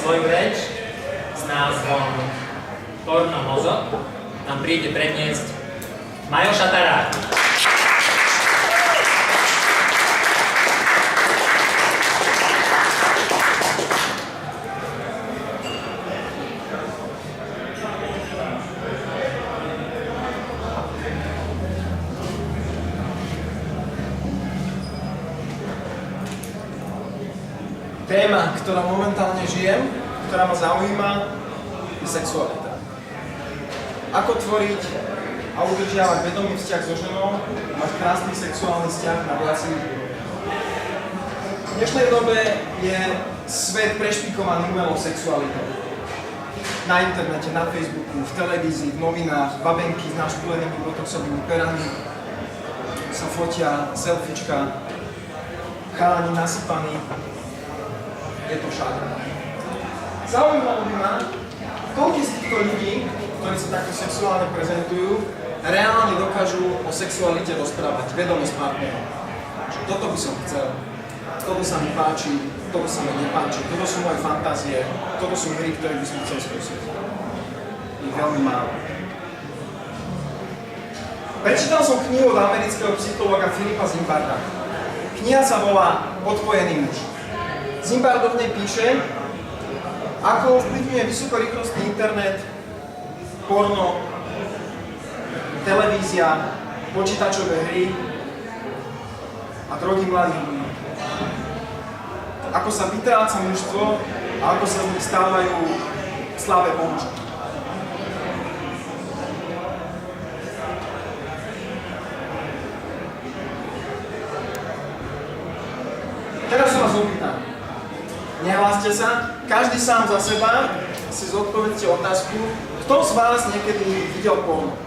svoju reč s názvom Porno mozog nám príde predniesť Majo Šatarák. Téma, ktorá momentálne žijem, ktorá ma zaujíma, je sexualita. Ako tvoriť a udržiavať vedomý vzťah so ženou, mať krásny sexuálny vzťah na viacerých úrovniach. V dnešnej dobe je svet prešpikovaný umelou sexualitou. Na internete, na Facebooku, v televízii, v novinách, babenky s našpulenými botoxovými perami sa fotia, selfiečka, chalani nasypaní. Je to všade. Zaujímalo by ma, koľko z týchto ľudí, ktorí sa takto sexuálne prezentujú, reálne dokážu o sexualite rozprávať, vedomé s partnerom. Toto by som chcel, toto sa mi páči, toto sa mi nepáči, toto sú moje fantázie, toto sú hry, ktoré by som chcel skúsiť. Je veľmi málo. Prečítal som knihu od amerického psychologa Philippa Zimbarda. Kniha sa volá Odpojený muž. Zimbard v nej píše, ako ovplyvňuje vysokorýchlostný internet, porno, televízia, počítačové hry a drogy mladých ľudí. Ako sa vytráca mužstvo a ako sa z nich stávajú slabé ponožky. Teraz sa vás opýtam. Nehláste sa, každý sám za seba si zodpovedte otázku, kto z vás niekedy videl porno?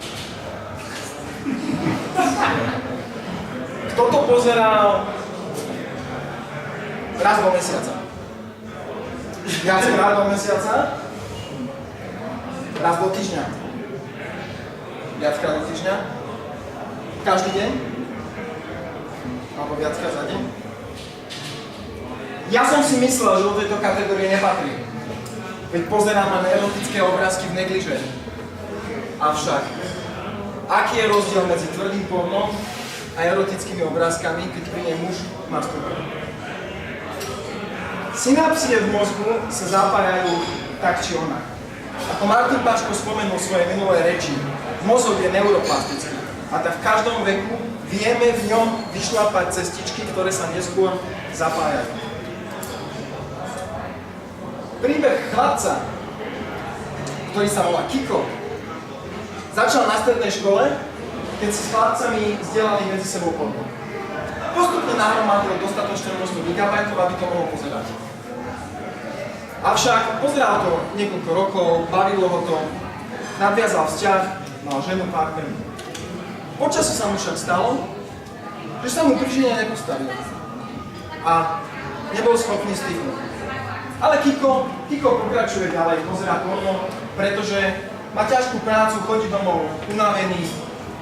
Kto to pozeral raz do mesiaca? Viackrát do mesiaca? Raz do týždňa? Viackrát do týždňa? Každý deň? Alebo viackrát za deň? Ja som si myslel, že do tejto kategórie nepatrí. Veď pozerám na erotické obrázky v negliže. Avšak, aký je rozdiel medzi tvrdým pornom a erotickými obrázkami, keď pri nej muž masturbuje? Synapsie v mozgu sa zapájajú tak či onak. Ako Martin Paško spomenul v svojej minulej reči, mozog je neuroplastický a tak v každom veku vieme v ňom vyšľapať cestičky, ktoré sa neskôr zapájajú. Príbeh chlapca, ktorý sa volá Kiko, začal na strednej škole, keď si s chlapcami zdieľali medzi sebou porno. Postupne nahromadil dostatočné množstvo gigabajtov, aby to mohol pozerať. Avšak pozeral to niekoľko rokov, bavilo ho to, nadviazal vzťah, mal ženu, partnerku. Počasie sa mu však stalo, že sa mu pri žene nepostavil a nebol schopný stihnúť. Ale Kiko pokračuje ďalej, pozerá porno, pretože má ťažkú prácu, chodí domov unavený,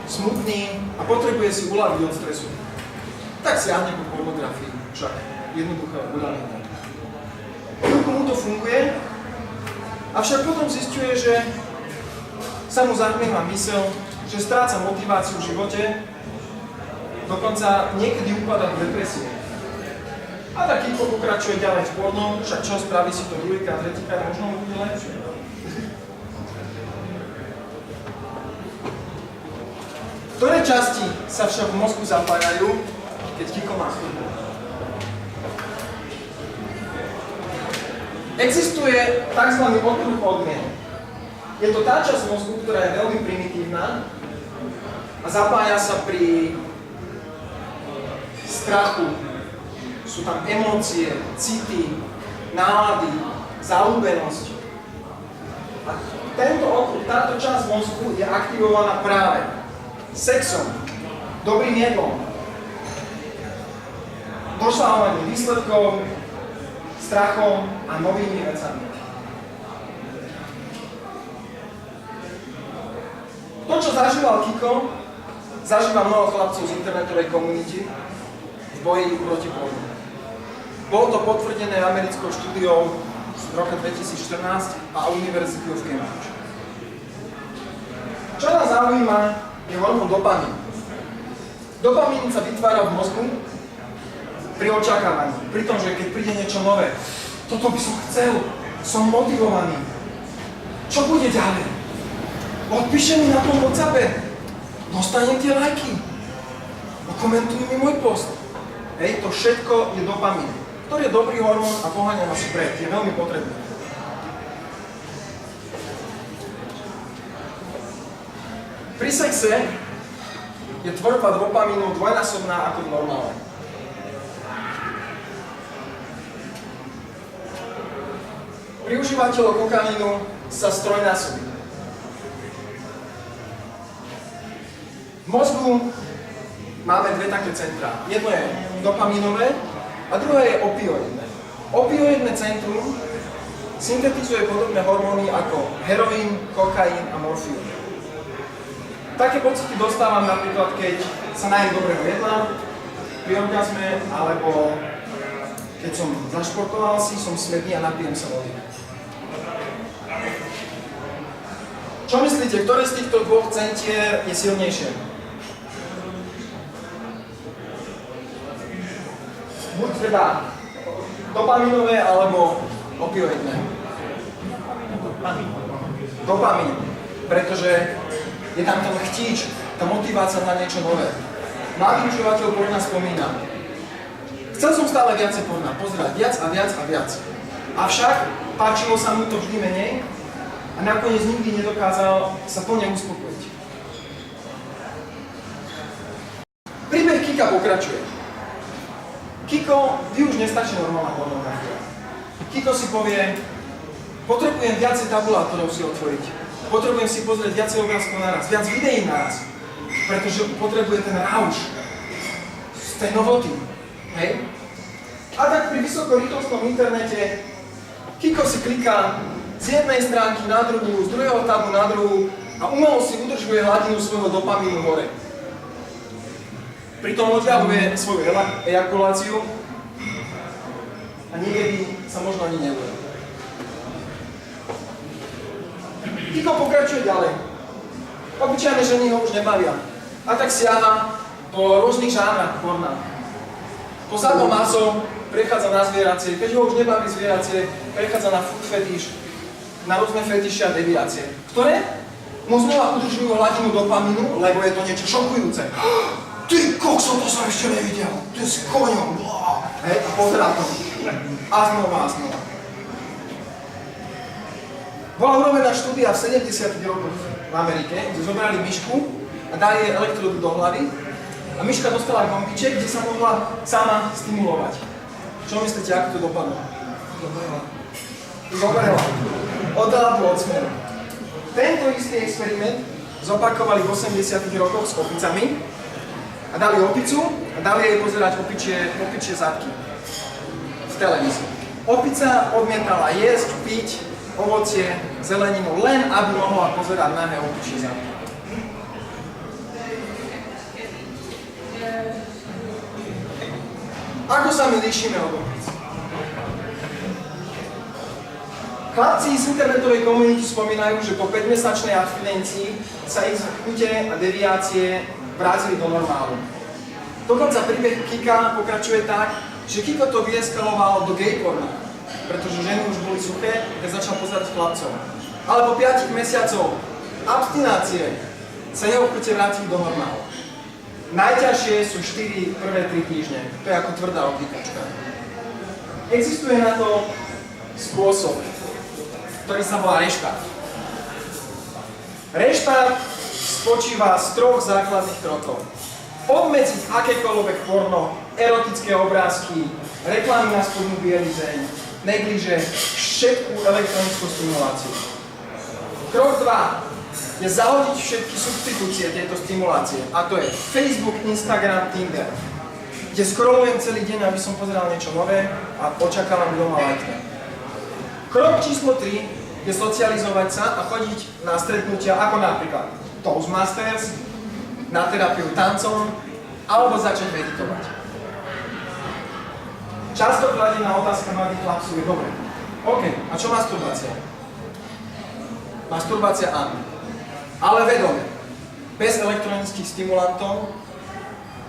smutný a potrebuje si uľaviť od stresu. Tak siahne po pornografii, však jednoduché uľavenie. Chvíľku mu to funguje, avšak potom zisťuje, že sa mu zahmlieva myseľ, že stráca motiváciu v živote, dokonca niekedy upadá do depresie. A tak Kiko pokračuje ďalej v porno, však čo spraví si to druhýkrát, tretíkrát, možno mu bude lepšie. Ktoré časti sa však v mozgu zapájajú, keď Kiko masturbuje? Existuje tzv. Okruh odmien. Je to tá časť mozgu, ktorá je veľmi primitívna a zapája sa pri strachu. Sú tam emócie, city, nálady, zaľúbenosť. A tento okruh, táto časť mozgu je aktivovaná práve sexom, dobrým jedlom, dosahovaním výsledkov, strachom a novými vecami. To, čo zažíval Kiko, zažíva mnoho chlapcov z internetovej komunity v boji proti pornu. Bolo to potvrdené americkou štúdiou z roka 2014 a University of Cambridge. Čo nás zaujíma, je hormón dopamín. Dopamín sa vytvára v mozgu pri očakávaní, pri tom, že keď príde niečo nové, toto by som chcel, som motivovaný. Čo bude ďalej? Odpíše mi na tom WhatsAppe, dostanem tie lajky, komentuj mi môj post. Hej, to všetko je dopamín, ktorý je dobrý hormón a poháňa nás vpred, je veľmi potrebný. Pri sexe je tvorba dopamínu dvojnásobná ako v normále. Pri užívateľoch kokainu sa strojnásobí. V mozgu máme dve také centrá. Jedno je dopamínové a druhé je opioidné. Opioidné centrum syntetizuje podobné hormóny ako heroín, kokain a morfín. Také pocity dostávam napríklad, keď sa najem dobrého jedla pri orgazme, alebo keď som zašportoval si, som smedný a napijem sa vody. Čo myslíte, ktoré z týchto dvoch centier je silnejšie? Buď teda dopaminové alebo opioidné. Dopamín, pretože je tam ten chtíč, tá motivácia na niečo nové. Mladý užívateľ porna spomína. Chcel som stále viacej porna, pozerať viac a viac a viac. Avšak páčilo sa mu to vždy menej a nakoniec nikdy nedokázal sa plne uspokojiť. Príbeh Kika pokračuje. Kiko, vy už nestačí normálna pornografia. Kiko si povie, potrebujem viacej tabulátorov si otvoriť. Potrebujem si pozrieť viacej obrázkov naraz, viac videí naraz. Pretože potrebuje ten rauš z tej novoty. Hej? A tak pri vysokorýchlostnom internete Kiko si kliká z jednej stránky na druhú, z druhého tabu na druhú a umelo si udržuje hladinu svojho dopamínu hore. Pritom oddialuje svoju ejakuláciu a niekedy sa možno ani neuvedomí. Kiko pokračuje ďalej. Obyčajné ženy ho už nebavia. A tak siaha po rôznych žánrach porna. Po sadomaso prechádza na zvieracie, keď ho už nebaví zvieracie, prechádza na food fetiš, na rôzne fetiše a deviácie, ktoré mu znova udržujú hladinu dopamínu, lebo je to niečo šokujúce. Ty kokso, to som ešte nevidel, ty s koňom, hej, a pozerá to. A znova, a znova. Bola urobená štúdia v 70. rokoch v Amerike, kde zobrali myšku a dali jej elektrodu do hlavy a myška dostala gombiček, kde sa mohla sama stimulovať. Čo myslíte, ako to dopadlo? Zobrala. Oddala tu od smeru. Tento istý experiment zopakovali v 80. rokoch s opicami a dali opicu a dali jej pozerať opičie zadky v televízii. Opica odmietala jesť, piť, ovocie, zeleninu, len aby mohla pozerať nahé opičie zadky. Ako sa my líšime od opic? Chlapci z internetovej komunity spomínajú, že po 5-mesačnej abstinencii sa ich chute a deviácie vrátili do normálu. Dokonca príbeh Kika pokračuje tak, že Kiko to vyeskalovalo do gay porna, pretože ženy už boli suché, keď začal pozerať chlapcov. Ale po 5 mesiacov abstinácie sa jeho chute vrátili do normálu. Najťažšie sú prvé 3 týždne, to je ako tvrdá oddykačka. Existuje na to spôsob, ktorý sa volá reštart. Reštart spočíva z 3 základných krokov. Obmedziť akékoľvek porno, erotické obrázky, reklamy na spodnú bielizeň, negliže, všetkú elektronickú stimuláciu. Krok 2 je zahodiť všetky substitúcie tejto stimulácie, a to je Facebook, Instagram, Tinder, kde scrollujem celý deň, aby som pozeral niečo nové a očakávam, kto ma lajkne. Krok číslo 3 je socializovať sa a chodiť na stretnutia ako napríklad Toastmasters, na terapiu tancom alebo začať meditovať. Často kladená otázka mladých chlapcov je dobre. A OK, a čo masturbácia? Masturbácia áno. Ale vedome. Bez elektronických stimulantov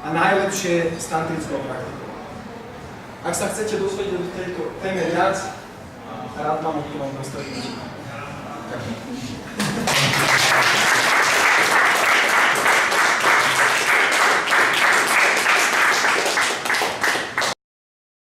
a najlepšie s tantrickou praktikou. Ak sa chcete dozvedieť do tejto téme viac, rád vám odpoviem do stretnutia. Ďakujem.